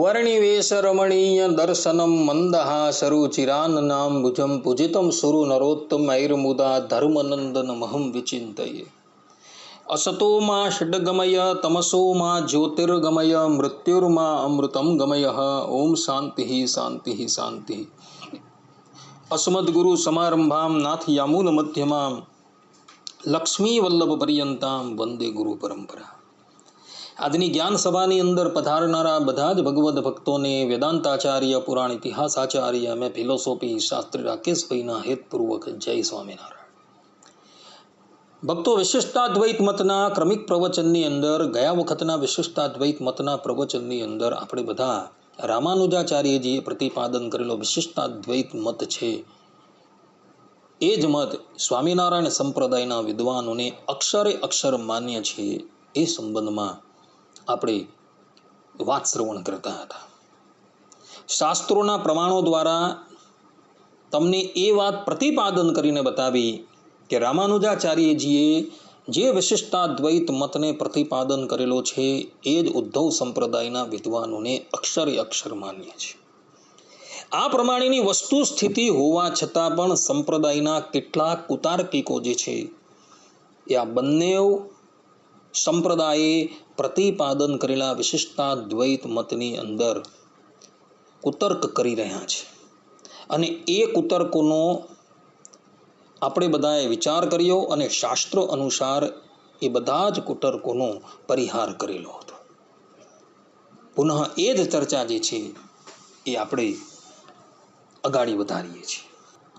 વર્ણિવેશરમણીય દર્શનમ મંદહાસરુચિરાનનામ ભુજમ પૂજિતમ સુરુ નરોત્તમૈર્મુદા ધર્મનંદનમહં વિચિંતયે અસતો માં ષડગમય તમસો માં જ્યોતિર્ગમય મૃત્યુર્મા અમૃતમ ગમય ઓમ શાંતિ શાંતિ શાંતિ. અસ્મદ્ગુરુ સમારંભામ નાથ યામૂન મધ્યમામ લક્ષ્મી વલ્લભ પર્યંતામ વંદે ગુરુ પરંપરા. આજની જ્ઞાન સભાની અંદર પધારનારા બધા જ ભગવદ ભક્તોને વેદાંતાચાર્ય, પુરાણ ઇતિહાસાચાર્ય અને ફિલોસોફી શાસ્ત્રી રાકેશભાઈના હેતપૂર્વક જય સ્વામિનારાયણ. ભક્તો, વિશિષ્ટાદ્વૈત મતના ક્રમિક પ્રવચનની અંદર ગયા વખતના વિશિષ્ટાદ્વૈત મતના પ્રવચનની અંદર આપણે બધા રામાનુજાચાર્યજીએ પ્રતિપાદન કરેલો વિશિષ્ટાદ્વૈત મત છે એ જ મત સ્વામિનારાયણ સંપ્રદાયના વિદ્વાનોને અક્ષરે અક્ષર માન્ય છે એ સંબંધમાં આપણે વાત શ્રવણ કરતા હતા. શાસ્ત્રોના પ્રમાણો દ્વારા તમને એ વાત પ્રતિપાદન કરીને બતાવી કે રામાનુજાચાર્યજીએ જે વિશિષ્ટાદ્વૈત મતને પ્રતિપાદન કરેલો છે એ જ ઉદ્ધવ સંપ્રદાયના વિદ્વાનોને અક્ષરે અક્ષર માન્ય છે. આ પ્રમાણેની વસ્તુ સ્થિતિ હોવા છતાં પણ સંપ્રદાયના કેટલાક કુતાર્કિકો જે છે એ આ બંને સંપ્રદાયે પ્રતિપાદન કરેલા વિશિષ્ટાદ્વૈત મતની અંદર કુતર્ક કરી રહ્યા છે અને એ કુતર્કોનો આપણે બધાએ વિચાર કર્યો અને શાસ્ત્રો અનુસાર એ બધા જ કુતર્કોનો પરિહાર કરેલો હતો. પુનઃ એ જ ચર્ચા જે છે એ આપણે અગાડી વધારીએ છીએ.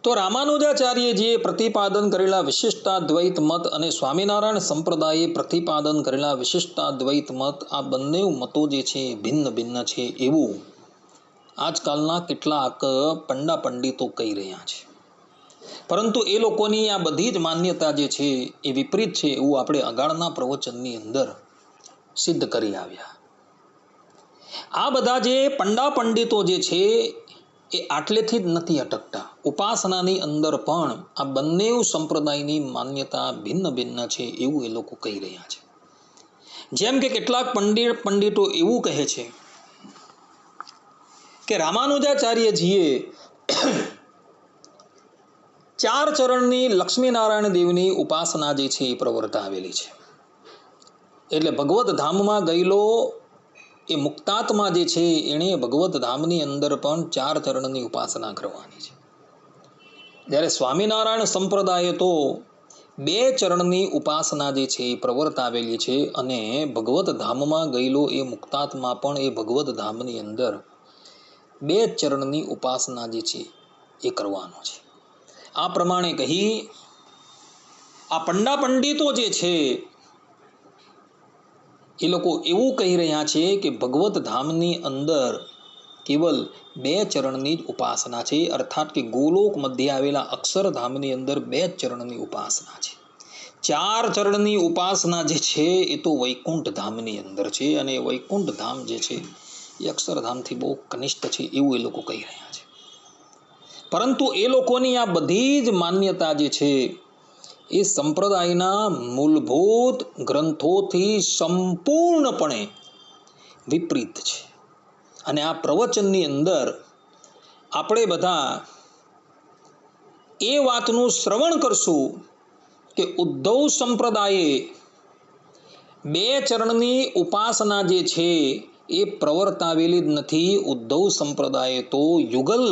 તો રામાનુજાચાર્યજીએ પ્રતિપાદન કરેલા વિશિષ્ટાદ્વૈત મત અને સ્વામિનારાયણ સંપ્રદાયે પ્રતિપાદન કરેલા વિશિષ્ટાદ્વૈત મત, આ બંને મતો જે છે ભિન્ન ભિન્ન છે એવું આજકાલના કેટલાક પંડા પંડિતો કહી રહ્યા છે. પરંતુ એ લોકોની આ બધી જ માન્યતા જે છે એ વિપરીત છે એવું આપણે આગળના પ્રવચનની અંદર સિદ્ધ કરી આવ્યા. આ બધા જે પંડા પંડિતો જે છે એ આટલેથી જ નથી અટકતા. ઉપાસનાની અંદર પણ આ બંને સંપ્રદાયની માન્યતા ભિન્ન ભિન્ન છે એવું એ લોકો કહી રહ્યા છે. જેમ કે કેટલાક પંડિતો એવું કહે છે કે રામાનુજાચાર્યજીએ ચાર ચરણની લક્ષ્મીનારાયણ દેવની ઉપાસના જે છે એ પ્રવર્તાવેલી છે. એટલે ભગવત ધામમાં ગયેલો એ મુક્તાત્મા જે છે એણે ભગવત ધામની અંદર પણ ચાર ચરણની ઉપાસના કરવાની છે. જ્યારે સ્વામિનારાયણ સંપ્રદાય તો બે ચરણની ઉપાસના જે છે એ પ્રવર્તાવેલી છે અને ભગવત ધામમાં ગયેલો એ મુક્તાત્મા પણ એ ભગવત ધામની અંદર બે ચરણની ઉપાસના જે છે એ કરવાનો છે. આ પ્રમાણે કહી આ પંડા પંડિતો જે છે એ લોકો એવું કહી રહ્યા છે કે ભગવત ધામની અંદર કેવલ બે ચરણની જ ઉપાસના છે, અર્થાત કે ગોલોક મધ્ય આવેલા અક્ષરધામની અંદર બે ચરણની ઉપાસના છે. ચાર ચરણની ઉપાસના જે છે એ તો વૈકુંઠ ધામની અંદર છે અને વૈકુંઠ ધામ જે છે એ અક્ષરધામથી બહુ કનિષ્ઠ છે એવું એ લોકો કહી રહ્યા છે. પરંતુ એ લોકોની આ બધી જ માન્યતા જે છે એ સંપ્રદાયના મૂળભૂત ગ્રંથોથી સંપૂર્ણપણે વિપરીત છે. અને આ પ્રવચનની અંદર આપણે બધા એ વાતનું શ્રવણ કરશું કે ઉદ્ધવ સંપ્રદાયે બે ચરણની ઉપાસના જે છે એ પ્રવર્તાવેલી જ નથી. ઉદ્ધવ સંપ્રદાયે તો યુગલ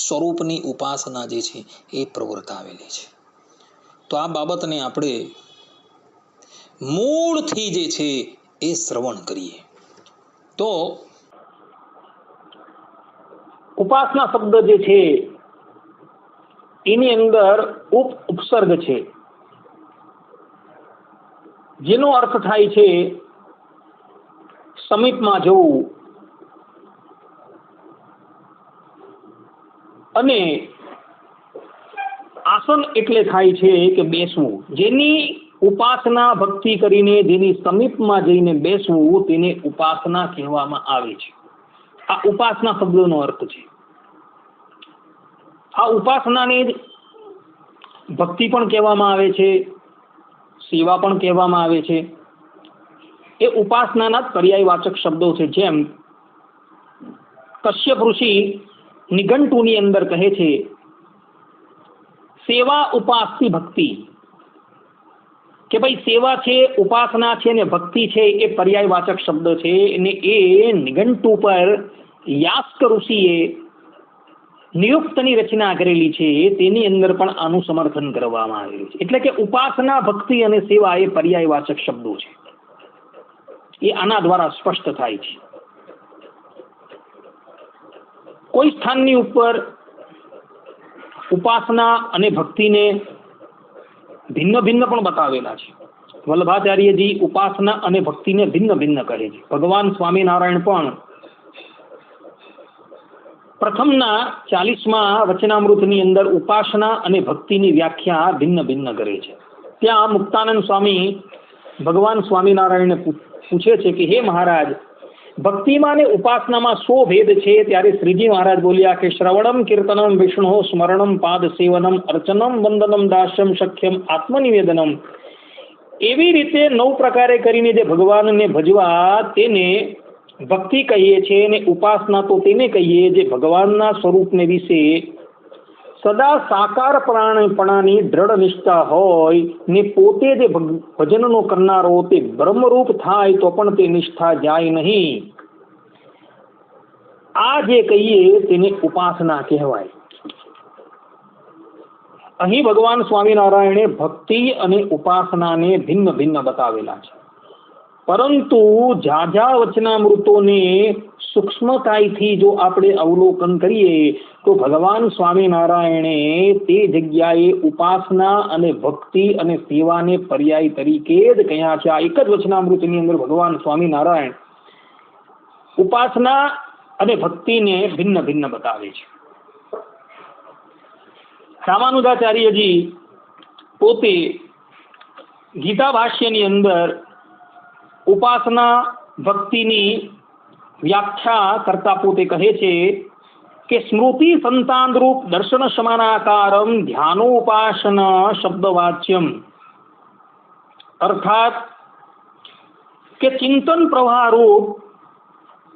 સ્વરૂપની ઉપાસના જે છે એ પ્રવર્તાવેલી છે. તો આ બાબતને આપણે મૂળથી જે છે એ શ્રવણ કરીએ. તો ઉપાસના શબ્દ જે છે એની અંદર ઉપસર્ગ છે, જેનો અર્થ થાય છે સમીપમાં જવું અને આસન એટલે થાય છે કે બેસવું. જેની ઉપાસના ભક્તિ કરીને જેની સમીપમાં જઈને બેસવું તેને ઉપાસના કહેવામાં આવે છે. આ ઉપાસના શબ્દનો અર્થ છે. આ ઉપાસનાને જ ભક્તિ પણ કહેવામાં આવે છે, સેવા પણ કહેવામાં આવે છે. એ ઉપાસનાના પર્યાયવાચક શબ્દો છે. જેમ કશ્યપ ઋષિ નિઘંટુની અંદર કહે છે, સેવા ઉપાસથી ભક્તિ, કે ભાઈ સેવા છે, ઉપાસના છે ને ભક્તિ છે એ પર્યાયવાચક શબ્દ છે, અને એ નિઘંટુ પર યાસ્ક ઋષિએ નિયુક્તની રચના કરેલી છે, તેની અંદર પણ આનું સમર્થન કરવામાં આવેલું છે. એટલે કે ઉપાસના, ભક્તિ અને સેવા એ પર્યાયવાચક શબ્દો છે, એ આના દ્વારા સ્પષ્ટ થાય છે. કોઈ સ્થાનની ઉપર ઉપાસના અને ભક્તિને ભિન્ન ભિન્ન પણ બતાવેલા છે. વલ્લભાચાર્યજી ઉપાસના અને ભક્તિને ભિન્ન ભિન્ન કહે છે. ભગવાન સ્વામિનારાયણ પણ પ્રથમના 40મા વચનામૃતની અંદર ઉપાસના અને ભક્તિની વ્યાખ્યા ભિન્ન ભિન્ન કરે છે. ત્યાં મુક્તાનંદ સ્વામી ભગવાન સ્વામિનારાયણને પૂછે છે કે હે મહારાજ, ભક્તિમાં ને ઉપાસનામાં શો ભેદ છે? ત્યારે શ્રીજી મહારાજ બોલ્યા કે શ્રવણમ કીર્તનમ વિષ્ણુ સ્મરણમ પાદ સેવનમ અર્ચનમ વંદનમ દાસ્યમ શક્યમ આત્મનિવેદનમ. એવી રીતે 9 પ્રકારે કરીને જે ભગવાનને ભજવા તેને ભક્તિ કહીએ છીએ, અને ઉપાસના તો તેને કહીએ જે ભગવાનના સ્વરૂપને વિશે સદા સાકારપણાની દ્રઢ નિષ્ઠા હોય ને પોતે જે ભજનનો કરનારો તે બ્રહ્મરૂપ થાય તો પણ તે નિષ્ઠા જાય નહીં. આ જે કહીએ તેને ઉપાસના કહેવાય. અહીં ભગવાન સ્વામિનારાયણે ભક્તિ અને ઉપાસનાને ભિન્ન ભિન્ન બતાવેલા છે, પરંતુ ઝાઝા વચનામૃતોને સૂક્ષ્મતાથી જો આપણે અવલોકન કરીએ તો ભગવાન સ્વામિનારાયણે તે જગ્યાએ ઉપાસના અને ભક્તિ અને સેવાને પર્યાય તરીકે જ કહ્યા છે. આ એક જ વચનામૃતની અંદર ભગવાન સ્વામિનારાયણ ઉપાસના અને ભક્તિને ભિન્ન ભિન્ન બતાવે છે. રામાનુજાચાર્યજી પોતે ગીતા ભાષ્યની અંદર ઉપાસના ભક્તિની વ્યાખ્યા કરતા પોતે કહે છે કે સ્મૃતિ સંતાનરૂપ દર્શન સમાનાકારમ ધ્યાનોપાસના શબ્દવાચ્યમ, અર્થાત કે ચિંતન પ્રવાહરૂપ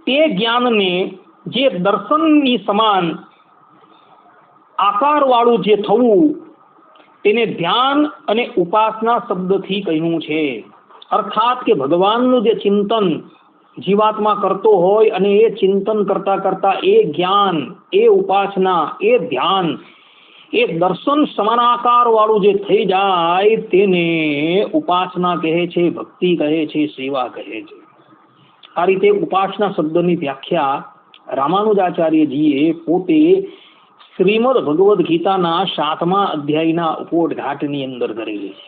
તે જ્ઞાનને જે દર્શનની સમાન આકારવાળું જે થવું તેને ધ્યાન અને ઉપાસના શબ્દથી કહ્યું છે. અર્થાત કે ભગવાનનું જે ચિંતન જીવાત્મા કરતો હોય અને એ ચિંતન કરતા કરતા એ જ્ઞાન, એ ઉપાસના, એ ધ્યાન, એ દર્શન સમાનાકાર વાળું જે થઈ જાય તેને ઉપાસના કહે છે, ભક્તિ કહે છે, સેવા કહે છે. આ રીતે ઉપાસના શબ્દની વ્યાખ્યા રામાનુજાચાર્યજીએ પોતે શ્રીમદ ભગવદ્ ગીતાના 7મા અધ્યાયના ઉपोદઘાટની અંદર કરેલી છે.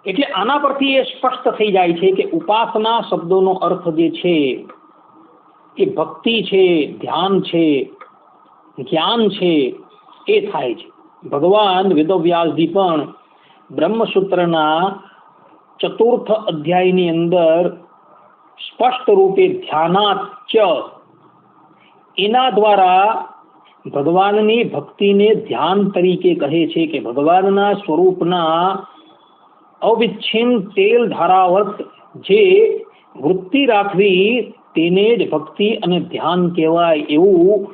એટલે આના પરથી એ સ્પષ્ટ થઈ જાય છે કે ઉપાસના શબ્દોનો અર્થ જે છે એ ભક્તિ છે, ધ્યાન છે, જ્ઞાન છે એ થાય છે. ભગવાન વેદવ્યાસજી પણ બ્રહ્મસૂત્રના 4th અધ્યાયની અંદર સ્પષ્ટ રૂપે ધ્યાનાચ એના દ્વારા ભગવાનની ભક્તિને ધ્યાન તરીકે કહે છે કે ભગવાનના સ્વરૂપના અવિચ્છિન્ન તેલ ધારાવત જે વૃત્તિ રાખવી તેને જ ભક્તિ અને ધ્યાન કહેવાય. એવું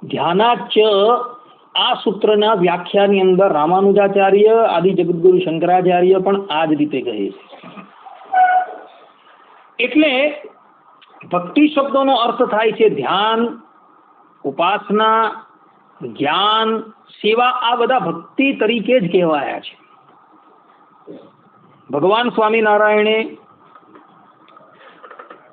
ધ્યાનાચ આ સૂત્રના વ્યાખ્યાની અંદર રામાનુજાચાર્ય આદિ જગદગુરુ શંકરાચાર્ય પણ આ જ રીતે કહે છે. એટલે ભક્તિ શબ્દોનો અર્થ થાય છે ધ્યાન, ઉપાસના, જ્ઞાન, સેવા. આ બધા ભક્તિ તરીકે જ કહેવાયા છે. ભગવાન સ્વામિનારાયણે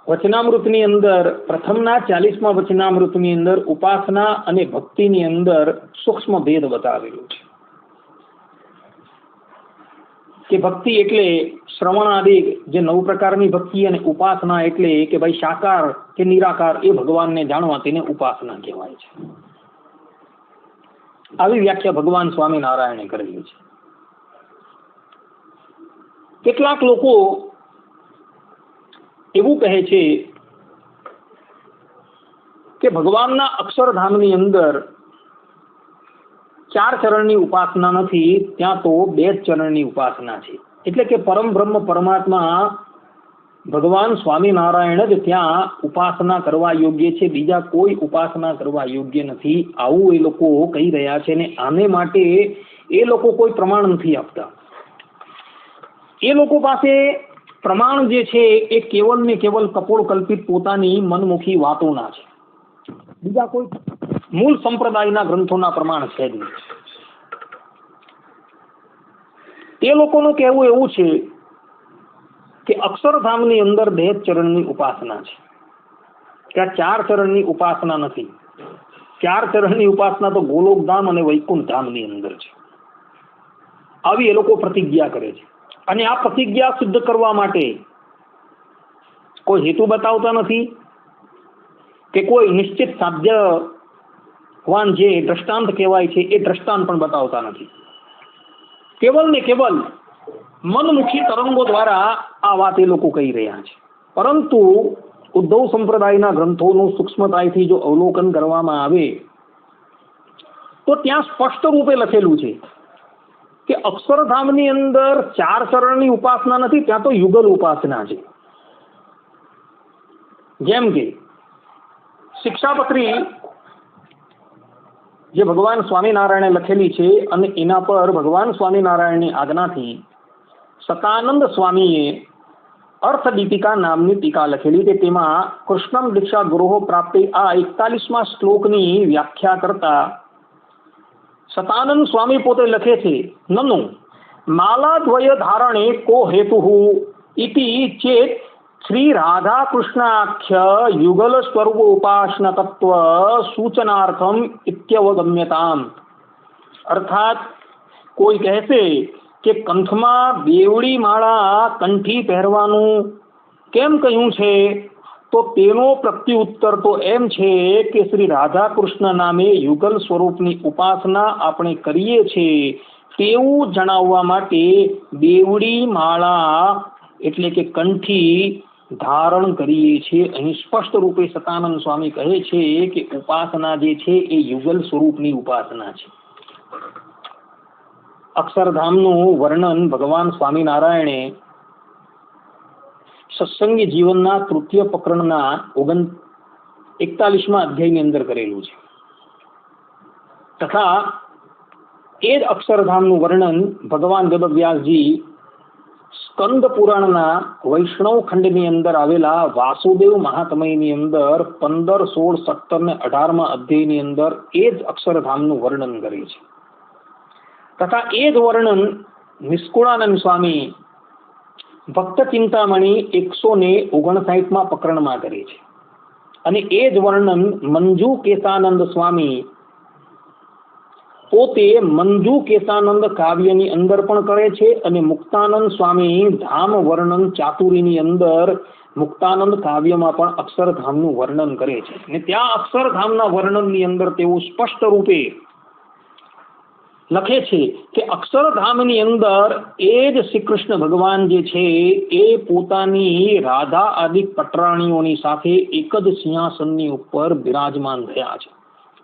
વચનામૃતની અંદર પ્રથમના 40મા વચનામૃતની અંદર ઉપાસના અને ભક્તિની અંદર સૂક્ષ્મ ભેદ બતાવેલો છે કે ભક્તિ એટલે શ્રવણ આદિ જે 9 પ્રકારની ભક્તિ, અને ઉપાસના એટલે કે ભાઈ સાકાર કે નિરાકાર એ ભગવાનને જાણવા તેને ઉપાસના કહેવાય છે. આવી વ્યાખ્યા ભગવાન સ્વામિનારાયણે કરેલી છે. કેટલાક લોકો એવું કહે છે કે ભગવાનના અક્ષરધામની અંદર 4 ચરણની ઉપાસના નથી, ત્યાં તો 2 જ ચરણની ઉપાસના છે. એટલે કે પરમ બ્રહ્મ પરમાત્મા ભગવાન સ્વામિનારાયણ જ ત્યાં ઉપાસના કરવા યોગ્ય છે, બીજા કોઈ ઉપાસના કરવા યોગ્ય નથી, આવું એ લોકો કહી રહ્યા છે. ને આને માટે એ લોકો કોઈ પ્રમાણ નથી આપતા. એ લોકો પાસે પ્રમાણ જે છે એ કેવલ ને કેવલ કપોળ કલ્પિત પોતાની મનમુખી વાતોના છે, બીજા કોઈ મૂળ સંપ્રદાયના ગ્રંથોના પ્રમાણ છે જ નહીં. તે લોકોનું કહેવું એવું છે કે અક્ષરધામની અંદર 2 ચરણની ઉપાસના છે, ત્યાં 4 ચરણની ઉપાસના નથી. 4 ચરણની ઉપાસના તો ગોલોકધામ અને વૈકુંઠ ધામની અંદર છે. આવી એ લોકો પ્રતિજ્ઞા કરે છે. અને આ પ્રતિજ્ઞા સિદ્ધ કરવા માટે કોઈ હેતુ બતાવતા નથી કે કોઈ નિશ્ચિત સાધ્યવાન જે દ્રષ્ટાંત કહેવાય છે એ દ્રષ્ટાંત પણ બતાવતા નથી. કેવલ ને કેવલ મનમુખી તરંગો દ્વારા આ વાત એ લોકો કહી રહ્યા છે. પરંતુ ઉદ્ધવ સંપ્રદાયના ગ્રંથોનું સૂક્ષ્મતાથી જો અવલોકન કરવામાં આવે તો ત્યાં સ્પષ્ટ રૂપે લખેલું છે કે અક્ષરધામની અંદર 4 ચરણની ઉપાસના નથી, ત્યાં તો યુગલ ઉપાસના છે. જેમ કે શિક્ષાપત્રી જે ભગવાન સ્વામિનારાયણે લખેલી છે અને એના પર ભગવાન સ્વામિનારાયણની આજ્ઞાથી સતાનંદ સ્વામીએ અર્થદીપિકા નામની ટીકા લખેલી છે. તેમાં કૃષ્ણમ દીક્ષા ગુરુહો પ્રાપ્તિ આ 41મા શ્લોકની વ્યાખ્યા કરતા સતાનંદ સ્વામી પોતે લખે છે, નનુ માલાદ્વય ધારણે કો હેતુઃ ઇતિ ચેત શ્રી રાધા કૃષ્ણાખ્ય યુગલ સ્વરૂપ ઉપાસન તત્વ સૂચનાર્થમ ઇત્યવગમ્યતામ. અર્થાત કોઈ કહેશે કે કંઠમાં બેવડી માળા કંઠી પહેરવાનું કેમ કહ્યું છે, તો તેનો પ્રત્યુત્તર તો એમ છે કે શ્રી રાધા કૃષ્ણ નામે યુગલ સ્વરૂપની ઉપાસના આપણે કરીએ છીએ તેવું જણાવવા માટે બેવડી માળા એટલે કે કંઠી ધારણ કરીએ છીએ. અહીં સ્પષ્ટ રૂપે સતાનંદ સ્વામી કહે છે કે ઉપાસના જે છે એ યુગલ સ્વરૂપની ઉપાસના છે. અક્ષરધામનું વર્ણન ભગવાન સ્વામિનારાયણે સત્સંગી જીવનના 3ય પ્રકરણના 41મા અધ્યાયની અંદર કરેલું છે. તથા એ જ અક્ષરધામનું વર્ણન ભગવાન વેદવ્યાસજી સ્કંદ પુરાણના વૈષ્ણવ ખંડની અંદર આવેલા વાસુદેવ મહાત્મયની અંદર 15, 16, 17 ને 18મા અધ્યાયની અંદર એ જ અક્ષરધામનું વર્ણન કરે છે. તથા એ જ વર્ણન નિષ્કુળાનંદ સ્વામી ભક્ત ચિંતામણી 159મા પ્રકરણમાં કરે છે. અને એ જ વર્ણન મંજુ કેશાનંદ સ્વામી પોતે મંજુ કેશાનંદ કાવ્યની અંદર પણ કરે છે. અને મુક્તાનંદ સ્વામી ધામ વર્ણન ચાતુરીની અંદર મુક્તાનંદ કાવ્યમાં પણ અક્ષરધામનું વર્ણન કરે છે. અને ત્યાં અક્ષરધામના વર્ણનની અંદર તેઓ સ્પષ્ટ રૂપે લખે છે કે અક્ષરધામની અંદર એ જ શ્રી કૃષ્ણ ભગવાન જે છે એ પોતાની રાધા આદિ પટરાણીઓની સાથે એક જ સિંહાસનની ઉપર બિરાજમાન થયા છે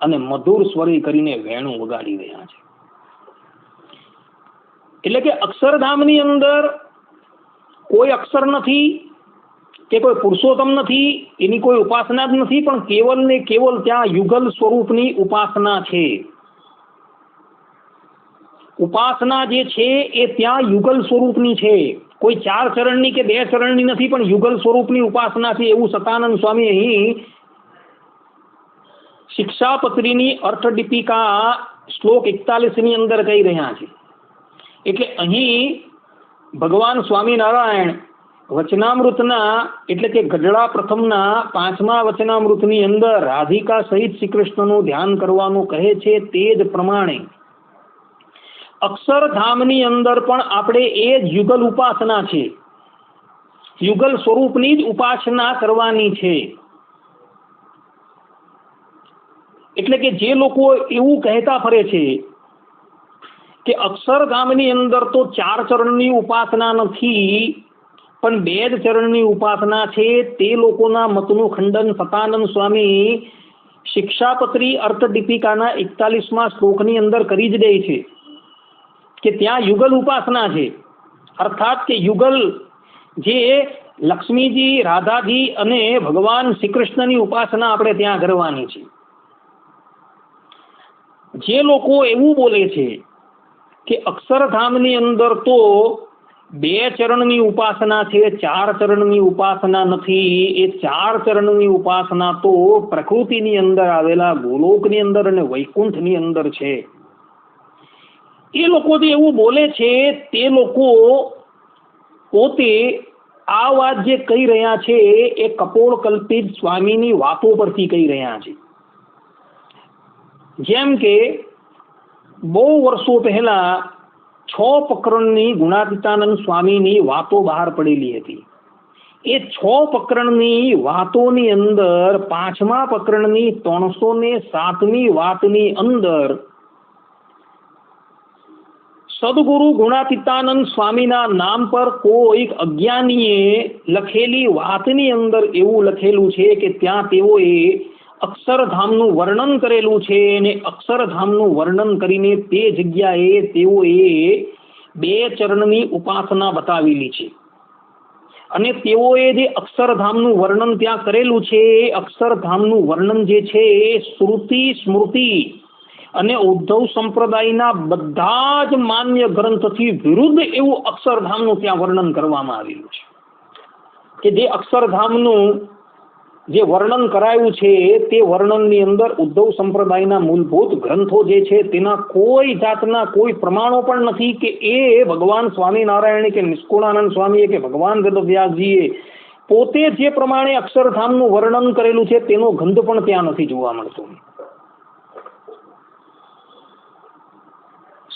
અને મધુર સ્વરે કરીને વેણું વગાડી રહ્યા છે. એટલે કે અક્ષરધામની અંદર કોઈ અક્ષર નથી કે કોઈ પુરુષોત્તમ નથી, એની કોઈ ઉપાસના જ નથી, પણ કેવલ ને કેવલ ત્યાં યુગલ સ્વરૂપની ઉપાસના છે. ઉપાસના જે છે એ ત્યાં યુગલ સ્વરૂપની છે, કોઈ 4 ચરણની કે 2 ચરણની નથી, પણ યુગલ સ્વરૂપની ઉપાસના છે એવું સતાનંદ સ્વામી અહીં શિક્ષાપત્રીની અર્થદીપિકા શ્લોક 41ની અંદર કહી રહ્યા છે. એટલે અહીં ભગવાન સ્વામિનારાયણ વચનામૃતના એટલે કે ગઢડા પ્રથમના 5મા વચનામૃતની અંદર રાધિકા સહિત શ્રી કૃષ્ણનું ધ્યાન કરવાનું કહે છે. તે જ પ્રમાણે અક્ષરધામની અંદર પણ આપણે એ જ યુગલ ઉપાસના છે, યુગલ સ્વરૂપની જ ઉપાસના કરવાની છે. એટલે કે જે લોકો એવું કહેતા ફરે છે કે અક્ષરધામની અંદર તો 4 ચરણની ઉપાસના નથી પણ 2 જ ચરણની ઉપાસના છે, તે લોકોના મતનું ખંડન સતાનંદ સ્વામી શિક્ષાપત્રી અર્થદીપિકાના 41મા શ્લોકની અંદર કરી જ દે છે કે ત્યાં યુગલ ઉપાસના છે. અર્થાત કે યુગલ જે લક્ષ્મીજી, રાધાજી અને ભગવાન શ્રી કૃષ્ણની ઉપાસના આપણે ત્યાં કરવાની છે. જે લોકો એવું બોલે છે કે અક્ષરધામની અંદર તો 2 ચરણની ઉપાસના છે, 4 ચરણની ઉપાસના નથી, એ 4 ચરણની ઉપાસના તો પ્રકૃતિની અંદર આવેલા ગોલોકની અંદર અને વૈકુંઠની અંદર છે. એ લોકો જે એવું બોલે છે તે લોકો પોતે આ વાત જે કહી રહ્યા છે એ કપોળ કલ્પિત સ્વામીની વાતો પરથી કહી રહ્યા છે. જેમ કે બહુ વર્ષો પહેલા 6 પ્રકરણની ગુણાતીતાનંદ સ્વામીની વાતો બહાર પડેલી હતી. એ 6 પ્રકરણની વાતોની અંદર 5મા પ્રકરણની 307મી વાતની અંદર સદગુરુ ગુણાતીતાનંદ સ્વામીના નામ પર કોઈક અજ્ઞાનીએ લખેલી વાતની અંદર એવું લખેલું છે કે ત્યાં તેઓએ અક્ષરધામનું વર્ણન કરેલું છે અને અક્ષરધામનું વર્ણન કરીને તે જગ્યાએ તેઓએ 2 ચરણની ઉપાસના બતાવેલી છે. અને તેઓએ જે અક્ષરધામનું વર્ણન ત્યાં કરેલું છે એ અક્ષરધામનું વર્ણન જે છે એ શ્રુતિ સ્મૃતિ અને ઉદ્ધવ સંપ્રદાયના બધા જ માન્ય ગ્રંથથી વિરુદ્ધ એવું અક્ષરધામનું ત્યાં વર્ણન કરવામાં આવેલું છે. કે જે અક્ષરધામનું જે વર્ણન કરાયું છે તે વર્ણનની અંદર ઉદ્ધવ સંપ્રદાયના મૂળભૂત ગ્રંથો જે છે તેના કોઈ જાતના કોઈ પ્રમાણો પણ નથી કે એ ભગવાન સ્વામિનારાયણ કે નિષ્કુળાનંદ સ્વામીએ કે ભગવાન વેદવ્યાસજીએ પોતે જે પ્રમાણે અક્ષરધામનું વર્ણન કરેલું છે તેનો ગંધ પણ ત્યાં નથી જોવા મળતો.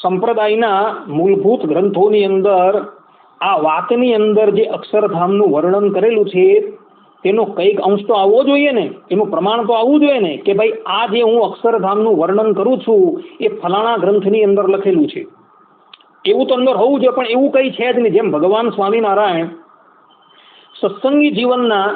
સંપ્રદાયના મૂળભૂત ગ્રંથોની અંદર આ વાતની અંદર જે અક્ષરધામનું વર્ણન કરેલું છે તેનો કંઈક અંશ તો આવવો જોઈએ ને, એનું પ્રમાણ તો આવવું જોઈએ ને કે ભાઈ આ જે હું અક્ષરધામનું વર્ણન કરું છું એ ફલાણા ગ્રંથની અંદર લખેલું છે, એવું તો અંદર હોવું જોઈએ. પણ એવું કંઈ છે જ નહીં. જેમ ભગવાન સ્વામિનારાયણ સત્સંગી જીવનના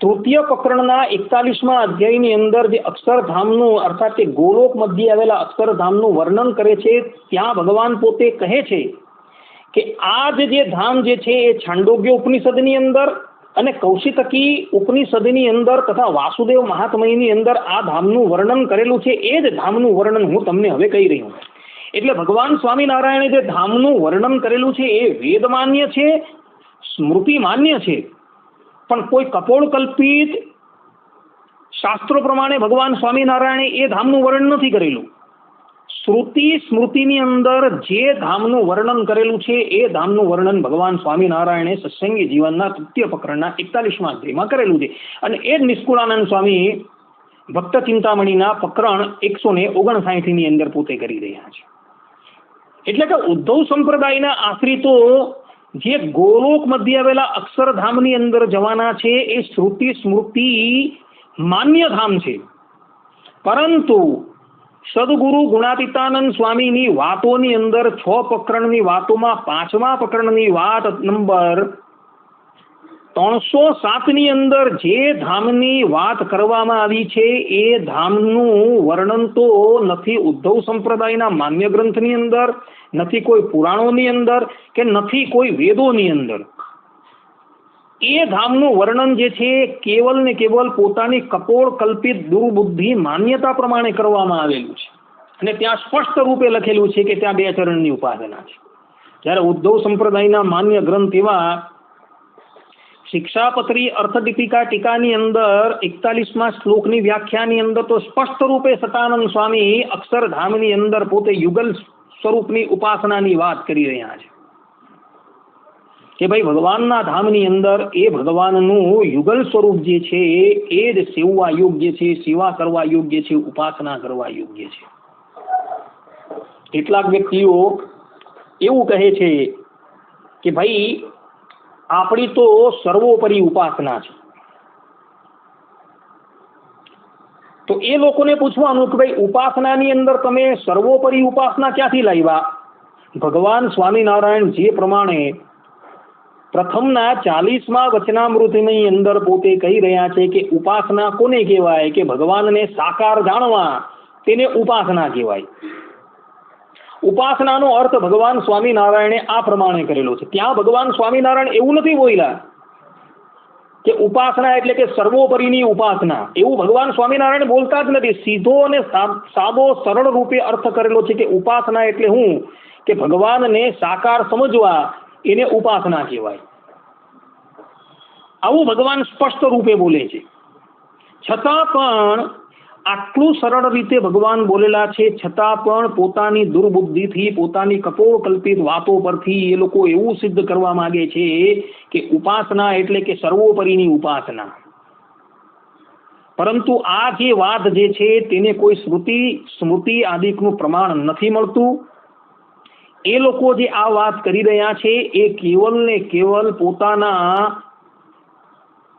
તૃતીય પ્રકરણના 41મા અધ્યાયની અંદર જે અક્ષરધામનું અર્થાત કે ગોલોક મધ્યે આવેલા અક્ષરધામનું વર્ણન કરે છે ત્યાં ભગવાન પોતે કહે છે કે આ જે ધામ જે છે એ છાંદોગ્ય ઉપનિષદની અંદર અને કૌશિતકી ઉપનિષદની અંદર તથા વાસુદેવ મહાત્મયની અંદર આ ધામનું વર્ણન કરેલું છે. એ જ ધામનું વર્ણન હું તમને હવે કહી રહ્યો છું. એટલે ભગવાન સ્વામિનારાયણે જે ધામનું વર્ણન કરેલું છે એ વેદ માન્ય છે, સ્મૃતિ માન્ય છે, પણ કોઈ કપોળ કલ્પિત શાસ્ત્રો પ્રમાણે ભગવાન સ્વામિનારાયણે એ ધામનું વર્ણન નથી કરેલું. શ્રુતિ સ્મૃતિની અંદર જે ધામનું વર્ણન કરેલું છે એ ધામનું વર્ણન ભગવાન સ્વામિનારાયણે સત્સંગી જીવનના તૃતીય પ્રકરણના 41મા અધ્યાયમાં કરેલું છે. અને એ જ નિષ્કુળાનંદ સ્વામી ભક્ત ચિંતામણીના પ્રકરણ 159ની અંદર પોતે કરી રહ્યા છે. એટલે કે ઉદ્ધવ સંપ્રદાયના આશ્રિતો જે ગોલોક મધ્ય આવેલા અક્ષરધામની અંદર જવાના છે એ શ્રુતિ સ્મૃતિ માન્ય ધામ છે. પરંતુ સદગુરુ ગુણાતીતાનંદ સ્વામીની વાતોની અંદર 6 પ્રકરણની વાતોમાં 5મા પ્રકરણની વાત નંબર 307ની અંદર જે ધામની વાત કરવામાં આવી છે એ ધામનું વર્ણન તો નથી ઉદ્ધવ સંપ્રદાયના માન્ય ગ્રંથની અંદર, નથી કોઈ પુરાણોની અંદર કે નથી કોઈ વેદોની અંદર. એ ધામનું વર્ણન જે છે કેવલ ને કેવલ પોતાની કપોળ કલ્પિત દુર્બુદ્ધિ માન્યતા પ્રમાણે કરવામાં આવેલું છે. અને ત્યાં સ્પષ્ટ રૂપે લખેલું છે કે ત્યાં 2 ચરણની ઉપાસના છે. જ્યારે ઉદ્ધવ સંપ્રદાયના માન્ય ગ્રંથ એવા શિક્ષાપત્રી અર્થદીપિકા ટીકાની અંદર 41મા શ્લોકની વ્યાખ્યાની અંદર તો સ્પષ્ટ રૂપે સતાનંદ સ્વામી અક્ષરધામની અંદર પોતે યુગલ સ્વરૂપની ઉપાસનાની વાત કરી રહ્યા છે કે ભાઈ ભગવાનના ધામની અંદર એ ભગવાનનું યુગલ સ્વરૂપ જે છે એ જ સેવવા યોગ્ય છે, સેવા કરવા યોગ્ય છે, ઉપાસના કરવા યોગ્ય છે. કેટલાક વ્યક્તિઓ એવું કહે છે કે ભાઈ આપણી તો સર્વોપરી ઉપાસના છે. તો એ લોકોને પૂછવાનું કે ભાઈ ઉપાસનાની અંદર તમે સર્વોપરી ઉપાસના ક્યાંથી લાવ્યા? ભગવાન સ્વામિનારાયણ જે પ્રમાણે પ્રથમના 40મા વચનામૃતની અંદર પોતે કહી રહ્યા છે કે ઉપાસના કોને કહેવાય કે ભગવાનને સાકાર જાણવા તેને ઉપાસના કહેવાય. ઉપાસનાનો અર્થ ભગવાન સ્વામિનારાયણે આ પ્રમાણે કરેલો છે. ત્યાં ભગવાન સ્વામિનારાયણ એવું નથી બોલ્યા કે ઉપાસના એટલે કે સર્વોપરીની ઉપાસના, એવું ભગવાન સ્વામિનારાયણ બોલતા જ નથી. સીધો અને સાદો સરળ રૂપે અર્થ કરેલો છે કે ઉપાસના એટલે હું, કે ભગવાનને સાકાર સમજવા એને ઉપાસના કહેવાય. આવું ભગવાન સ્પષ્ટ રૂપે બોલે છે. છતાં પણ આટલું સરળ રીતે ભગવાન બોલેલા છે, છતાં પણ પોતાની દુર્બુદ્ધિથી, પોતાની કપોળકલ્પિત વાતો પરથી એ લોકો એવું સિદ્ધ કરવા માંગે છે કે ઉપાસના એટલે કે સર્વોપરીની ઉપાસના. પરંતુ આ જે વાત જે છે તેને કોઈ સ્મૃતિ આદિકનું પ્રમાણ નથી મળતું. એ લોકો જે આ વાત કરી રહ્યા છે એ કેવલ ને કેવલ પોતાના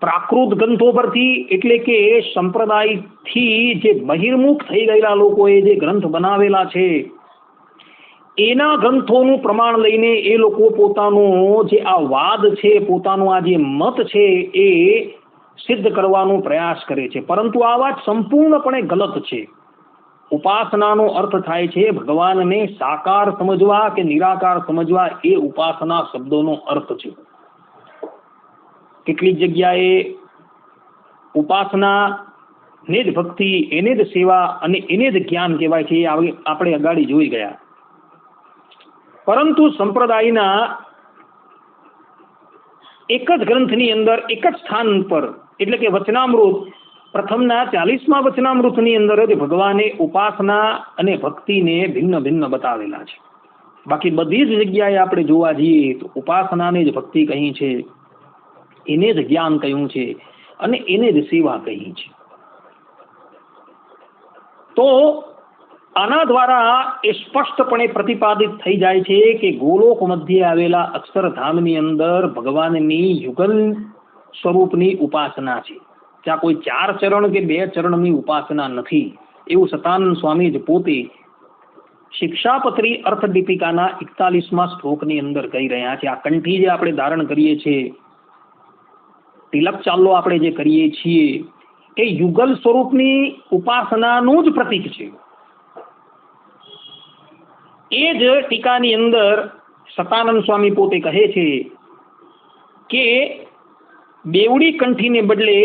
પ્રાકૃત ગ્રંથો પરથી, એટલે કે સંપ્રદાયથી જે બહિર્મુખ થઈ ગયેલા લોકોએ જે ગ્રંથ બનાવેલા છે એના ગ્રંથોનું પ્રમાણ લઈને એ લોકો પોતાનો જે આ વાદ છે, પોતાનો આ જે મત છે એ સિદ્ધ કરવાનો પ્રયાસ કરે છે. પરંતુ આ વાત સંપૂર્ણપણે ગલત છે. ઉપાસનાનો અર્થ થાય છે ભગવાનને સાકાર સમજવા કે નિરાકાર સમજવા, એ ઉપાસના શબ્દોનો અર્થ છે. કેટલીક જગ્યાએ ઉપાસના ને જ ભક્તિ, એને જ સેવા અને એને જ જ્ઞાન કહેવાય છે. એ આપણે અગાડી જોઈ ગયા. પરંતુ સંપ્રદાયના એક જ ગ્રંથની અંદર એક જ સ્થાન પર, એટલે કે વચનામૃત, પ્રથમના 40મા વચનામૃતની અંદર જ ભગવાને ઉપાસના અને ભક્તિને ભિન્ન ભિન્ન બતાવેલા છે. બાકી બધી જ જગ્યાએ આપણે જોવા જઈએ તો ઉપાસનાને જ ભક્તિ કહી છે, એને જ જ્ઞાન કહ્યું છે અને એને જ સેવા કહી છે. તો આના દ્વારા એ સ્પષ્ટપણે પ્રતિપાદિત થઈ જાય છે કે ગોલોક મધ્યે આવેલા અક્ષરધામની અંદર ભગવાનની યુગલ સ્વરૂપની ઉપાસના છે. ત્યાં કોઈ 4 ચરણ કે 2 ચરણની ઉપાસના નથી, એવું સતાનંદ સ્વામી જ પોતે શિક્ષાપત્રી અર્થ દીપિકાના 41મા શ્લોકની અંદર કહી રહ્યા છે. આ કંઠી જે આપણે ધારણ કરીએ છીએ, તિલક ચાલ્લો આપણે જે કરીએ છીએ, એ યુગલ સ્વરૂપની ઉપાસનાનું જ પ્રતીક છે. એ જ ટીકાની અંદર સતાનંદ સ્વામી પોતે કહે છે કે બેવડી કંઠીને બદલે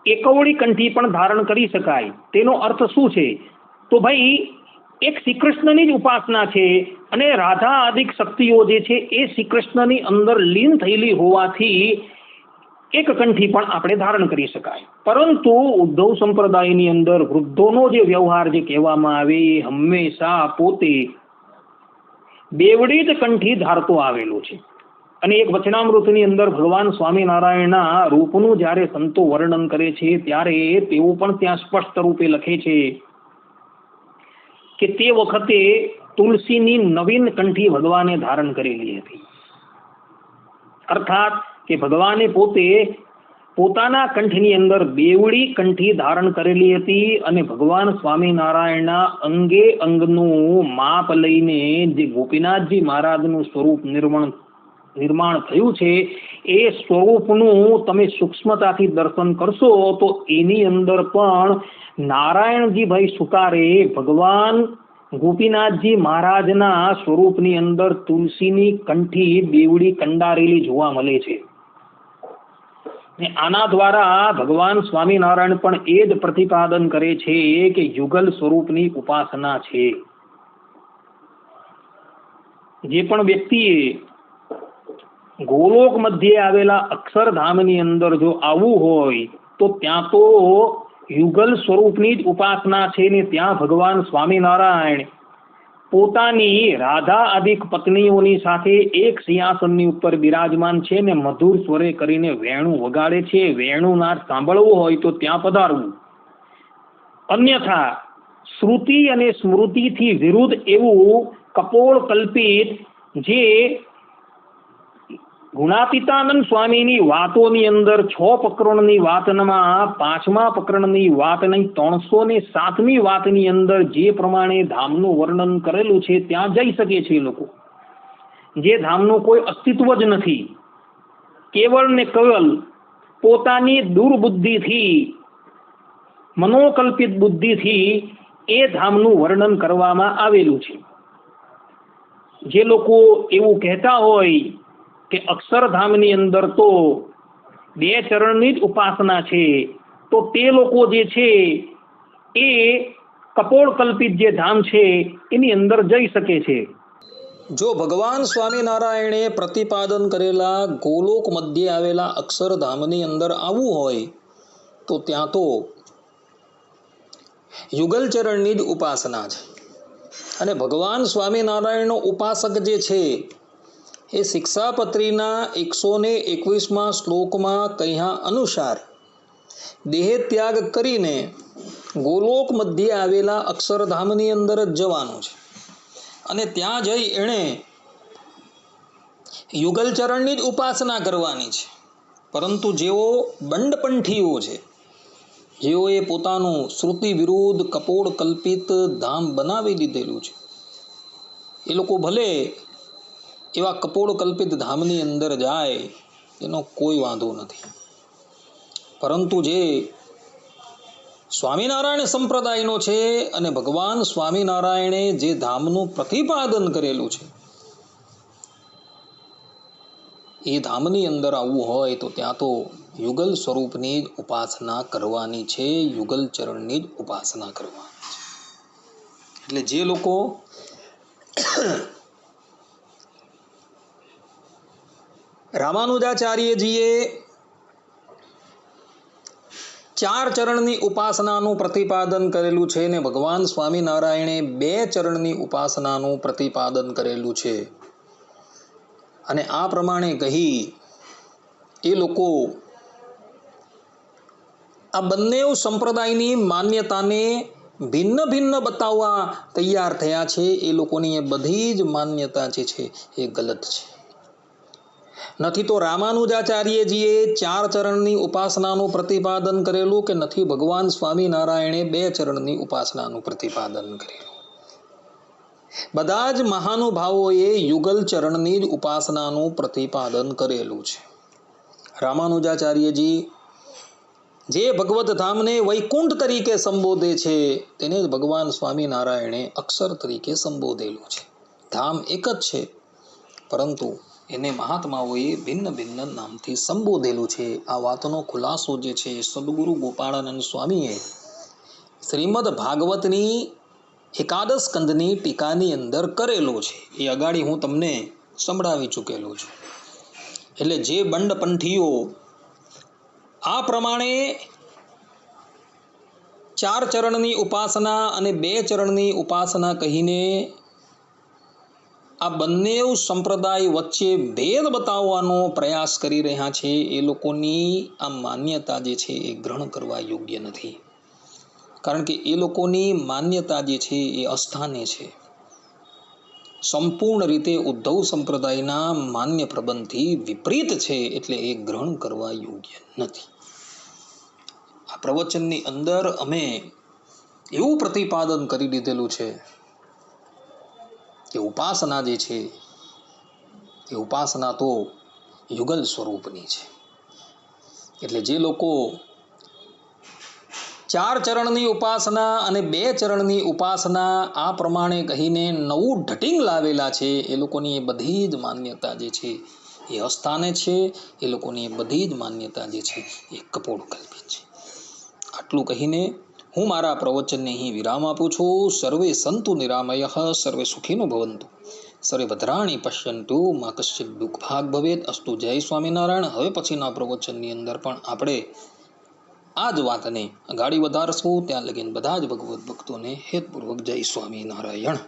એકવડી કંઠી પણ ધારણ કરી શકાય. તેનો અર્થ શું છે? તો ભાઈ એક શ્રી કૃષ્ણની જ ઉપાસના છે અને રાધા આદિક શક્તિઓ જે છે એ શ્રી કૃષ્ણની અંદર લીન થયેલી હોવાથી એક કંઠી પણ આપણે ધારણ કરી શકાય. પરંતુ ઉદ્ધવ સંપ્રદાયની અંદર વૃદ્ધોનો જે વ્યવહાર જે કહેવામાં આવે એ હંમેશા પોતે બેવડી જ કંઠી ધારતો આવેલો છે. અને એક વચનામૃતની અંદર ભગવાન સ્વામિનારાયણના રૂપનું જ્યારે સંતો વર્ણન કરે છે ત્યારે તેઓ પણ ત્યાં સ્પષ્ટ રૂપે લખે છે કે તે વખતે તુલસીની નવીન કંઠી ભગવાને ધારણ કરેલી હતી. અર્થાત કે ભગવાને પોતે પોતાના કંઠની અંદર બેવડી કંઠી ધારણ કરેલી હતી અને ભગવાન સ્વામિનારાયણના અંગે અંગનું માપ લઈને જે ગોપીનાથજી મહારાજનું સ્વરૂપ નિર્માણ થયું છે એ સ્વરૂપનું તમે સૂક્ષ્મતાથી દર્શન કરશો તો એની અંદર પણ નારાયણજીભાઈ સુતારે ભગવાન ગોપીનાથજી મહારાજના સ્વરૂપની અંદર તુલસીની કંઠી બેવડી કંડારેલી જોવા મળે છે. આના દ્વારા ભગવાન સ્વામિનારાયણ પણ એ જ પ્રતિપાદન કરે છે કે યુગલ સ્વરૂપની ઉપાસના છે. જે પણ વ્યક્તિએ ગોલોક મધ્યે આવેલા અક્ષરધામની અંદર જો આવવું હોય તો ત્યાં તો યુગલ સ્વરૂપની જ ઉપાસના છે ને ત્યાં ભગવાન સ્વામિનારાયણ પોતાની રાધા આદિક પત્નીઓની સાથે એક સિંહાસનની ઉપર બિરાજમાન છે ને મધુર સ્વરે કરીને વેણું વગાડે છે. વેણુનાદ સાંભળવું હોય તો ત્યાં પધારવું. અન્યથા શ્રુતિ અને સ્મૃતિથી વિરુદ્ધ એવું કપોળ કલ્પિત જે ગુણાતીતાનંદ સ્વામીની વાતોની અંદર 6 પ્રકરણની વાતમાં 5મા પ્રકરણની વાત નહીં 307મી વાતની અંદર જે પ્રમાણે ધામનું વર્ણન કરેલું છે ત્યાં જઈ શકે છે લોકો. જે ધામનું કોઈ અસ્તિત્વ જ નથી, કેવળ ને કેવલ પોતાની દુર્બુદ્ધિથી, મનોકલ્પિત બુદ્ધિથી એ ધામનું વર્ણન કરવામાં આવેલું છે. જે લોકો એવું કહેતા હોય કે અક્ષરધામની અંદર તો 2 ચરણની જ ઉપાસના છે, તો તે લોકો જે છે એ કપોળ કલ્પિત જે ધામ છે એની અંદર જઈ શકે છે. જો ભગવાન સ્વામિનારાયણે પ્રતિપાદન કરેલા ગોલોક મધ્યે આવેલા અક્ષરધામની અંદર આવવું હોય તો ત્યાં તો યુગલચરણની જ ઉપાસના છે. અને ભગવાન સ્વામિનારાયણનો ઉપાસક જે છે એ શિક્ષાપત્રીના 121માં શ્લોકમાં કહ્યા અનુસાર દેહ ત્યાગ કરીને ગોલોક મધ્યે આવેલા અક્ષરધામની અંદર જ જવાનું છે. અને ત્યાં જઈ એણે યુગલચરણની જ ઉપાસના કરવાની છે. પરંતુ જેઓ બંડપંથીઓ છે, જેઓએ પોતાનું શ્રુતિ વિરુદ્ધ કપોળ કલ્પિત ધામ બનાવી લીધેલું છે, એ લોકો ભલે એવા કપોળ કલ્પિત ધામની અંદર જાય એનો કોઈ વાંધો નથી. પરંતુ જે સ્વામિનારાયણ સંપ્રદાયનો છે અને ભગવાન સ્વામિનારાયણે જે ધામનું પ્રતિપાદન કરેલું છે એ ધામની અંદર આવવું હોય તો ત્યાં તો યુગલ સ્વરૂપની જ ઉપાસના કરવાની છે, યુગલ ચરણની જ ઉપાસના કરવાની છે. એટલે જે લોકો રામાનુજાચાર્યજીએ 4 ચરણની ઉપાસનાનું પ્રતિપાદન કરેલું છે ને ભગવાન સ્વામિનારાયણે 2 ચરણની ઉપાસનાનું પ્રતિપાદન કરેલું છે, અને આ પ્રમાણે કહી એ લોકો આ બંને સંપ્રદાયની માન્યતાને ભિન્ન ભિન્ન બતાવવા તૈયાર થયા છે. એ લોકોની એ બધી જ માન્યતા જે છે એ ગલત છે. નથી તો રામાનુજાચાર્યજીએ 4 ચરણની ઉપાસનાનું પ્રતિપાદન કરેલું કે નથી ભગવાન સ્વામિનારાયણે 2 ચરણની ઉપાસનાનું પ્રતિપાદન કરેલું. બધા જ મહાનુભાવોએ યુગલ ચરણની જ ઉપાસનાનું પ્રતિપાદન કરેલું છે. રામાનુજાચાર્યજી જે ભગવત ધામને વૈકુંઠ તરીકે સંબોધે છે તેને જ ભગવાન સ્વામિનારાયણે અક્ષર તરીકે સંબોધેલું છે. ધામ એક જ છે, પરંતુ એને મહાત્માઓએ ભિન્ન ભિન્ન નામથી સંબોધેલું છે. આ વાતનો ખુલાસો જે છે સદગુરુ ગોપાળાનંદ સ્વામીએ શ્રીમદ ભાગવતની એકાદશ સ્કંદની ટીકાની અંદર કરેલો છે. એ અગાડી હું તમને સંભળાવી ચૂકેલો છું. એટલે જે બંડપંથીઓ આ પ્રમાણે 4 ચરણની ઉપાસના અને 2 ચરણની ઉપાસના કહીને આ બંને સંપ્રદાય વચ્ચે ભેદ બતાવવાનો પ્રયાસ કરી રહ્યા છે, એ લોકોની આ માન્યતા જે છે એ ગ્રહણ કરવા યોગ્ય નથી. કારણ કે એ લોકોની માન્યતા જે છે એ અસ્થાને છે, સંપૂર્ણ રીતે ઉદ્ધવ સંપ્રદાયના માન્ય પ્રબંધથી વિપરીત છે. એટલે એ ગ્રહણ કરવા યોગ્ય નથી. આ પ્રવચનની અંદર અમે એવું પ્રતિપાદન કરી દીધેલું છે કે ઉપાસના જે છે એ ઉપાસના તો યુગલ સ્વરૂપની છે. એટલે જે લોકો 4 ચરણની ઉપાસના અને 2 ચરણની ઉપાસના આ પ્રમાણે કહીને નવું ઢટિંગ લાવેલા છે, એ લોકોની એ બધી જ માન્યતા જે છે એ અસ્થાને છે. એ લોકોની એ બધી જ માન્યતા જે છે એ કપોળ કલ્પિત છે. આટલું કહીને હું મારા પ્રવચનને અહીં વિરામ આપું છું. સર્વે સંતુ નિરામયઃ, સર્વે સુખીનો ભવંતુ, સર્વે ભદ્રાણી પશ્યંતુ, મા કશ્ચિત દુઃખ ભાગ ભવેત. અસ્તુ. જય સ્વામિનારાયણ. હવે પછીના પ્રવચનની અંદર પણ આપણે આ જ વાતને ગાડી વધારશું. ત્યાં લગીન બધા જ ભગવત ભક્તોને હેતપૂર્વક જય સ્વામિનારાયણ.